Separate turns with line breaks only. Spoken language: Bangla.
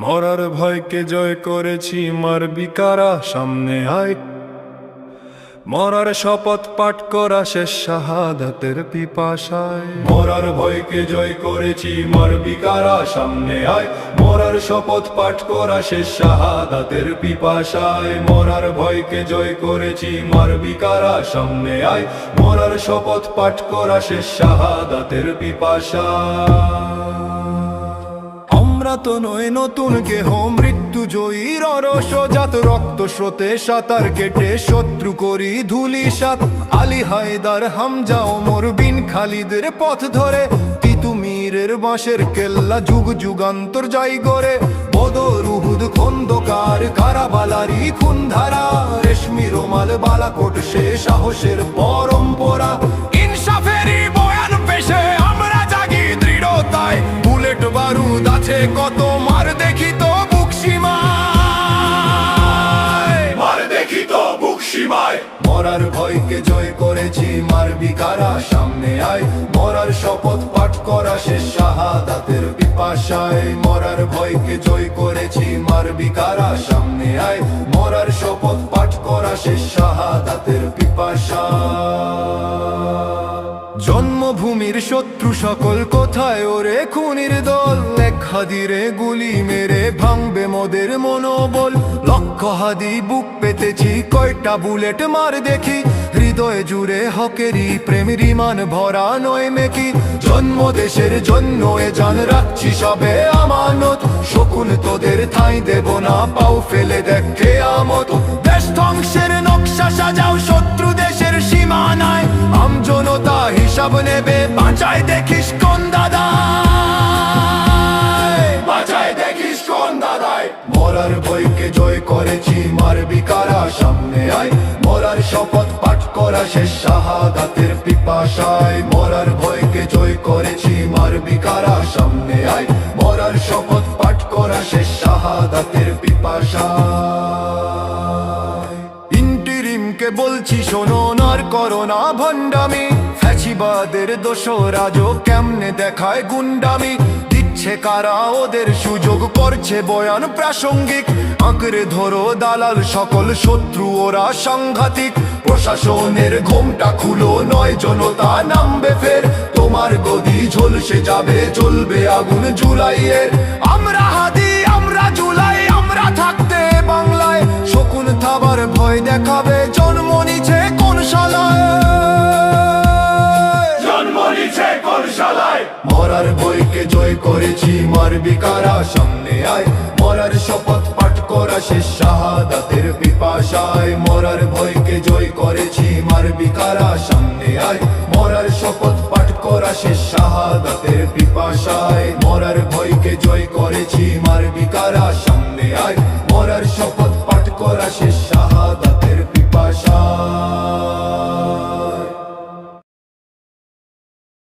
মরার ভয়কে জয় করেছি, মারবি কারা সামনে আয়। মরার শপথ পাঠ করা শেষ শাহাদাতের পিপাসায়। মরার ভয়কে জয় করেছি, মারবি কারা সামনে আয়। মরার শপথ পাঠ করা শেষ শাহাদাতের পিপাসায়। মরার ভয়কে জয় করেছি, মারবি কারা সামনে আয়। মরার শপথ পাঠ করা শেষ শাহাদাতের পিপাসায়। আমরা তো নয় নতুন কেহ, মৃত্যু জয়ীর রসজাত। রক্ত স্রোতে সাঁতার কেটে শত্রু করি ধুলিসাৎ। আলী হায়দার, হামজা, ওমর বিন খালিদের পথ ধরে। তিতুমিরের বাঁশের কেল্লা যুগ যুগান্তর যাই গড়ে। বদর, উহুদ, খন্দকার, কারাবালারি খুনধারা। রেশমি রোমাল, বালাকোট সে সাহসের পরম্পরা। ইনসাফেরই বয়ান পেশে আমরা জাগি দৃঢ়তায়। বুলেট বারুদ আছে কত, মার দেখি তো বুক সীমায়। মার দেখি তো বুক সীমায়। মরার ভয়কে জয় করেছি, মারবি কারা সামনে আয়। মরার শপথ পাঠ করা শেষ শাহাদাতের পিপাসায়। মরার ভয়কে জয় করেছি, মারবি কারা সামনে আয়। মরার শপথ পাঠ করা শেষ শাহাদাতের পিপাসায়। জন্মভূমির শত্রু সকল কোথায় ওরে খুনির দল। এক হাদিরে গুলি মেরে ভাঙবে মোদের মনোবল। লক্ষ হাদি বুক পেতেছি, কয়টা বুলেট মার দেখি। হৃদয়ে জুড়ে হকেরই প্রেমের ইমান ভরা নয় মেকি। জন্ম দেশের জন্য এ জান রাখছি সবে আমানত। শকুন তোদের ঠাঁই দেব না, পাও ফেলে দেখ কিয়ামত। দেশ ধ্বংসের নকশা সাজাও শত্রু দেশের সীমানায়। আমজনতা হিসাব নেবে, বাঁচায় দেখিস কোন দাদায়। বাঁচায় দেখিস কোন দাদায়। মরার ভয়কে জয় করেছি, মারবি কারা সামনে আয়। মরার শপথ পাঠ করা শেষ শাহাদাতের পিপাসায়। মরার ভয়কে জয় করেছি, মারবি কারা সামনে আয়। মরার শপথ পাঠ করা শেষ শাহাদাতের পিপাসায়। ইন্টিরিমকে বলছি শোনো, নার করোনা ভণ্ডামি। ফ্যাসিবাদের দোসরাজও কেমনে দেখায় গুন্ডামি। দিচ্ছে কারা ওদের সুযোগ, করছে বয়ান প্রাসঙ্গিক। আঁকড়ে ধরো দালাল সকল, শত্রু ওরা সাংঘাতিক। প্রশাসনের ঘোমটা খুলো, নয় জনতা নামবে ফের। তোমার গদি ঝলসে যাবে, জ্বলবে আগুন জুলাইয়ের। আমরা হাদি, আমরা জুলাই, আমরা থাকতে বাংলায়। শকুন থাবার ভয় দেখাবে, জন্ম নিছে কোন শালায়। জন্ম নিছে কোন শালায়। মরার ভয়কে জয় করেছি, মারবি কারা সামনে আয়। মরার শপথ পাঠ করা শেষ শাহাদাতের পিপাসায়। মরার ভয়কে জয় করেছি, মারবি কারা সামনে আয়। মরার শপথ পাঠ করা শেষ শাহাদাতের পিপাসায়। মরার ভয়কে জয় করেছি, মারবি কারা সামনে আয়। মরার শপথ পাঠ করা শেষ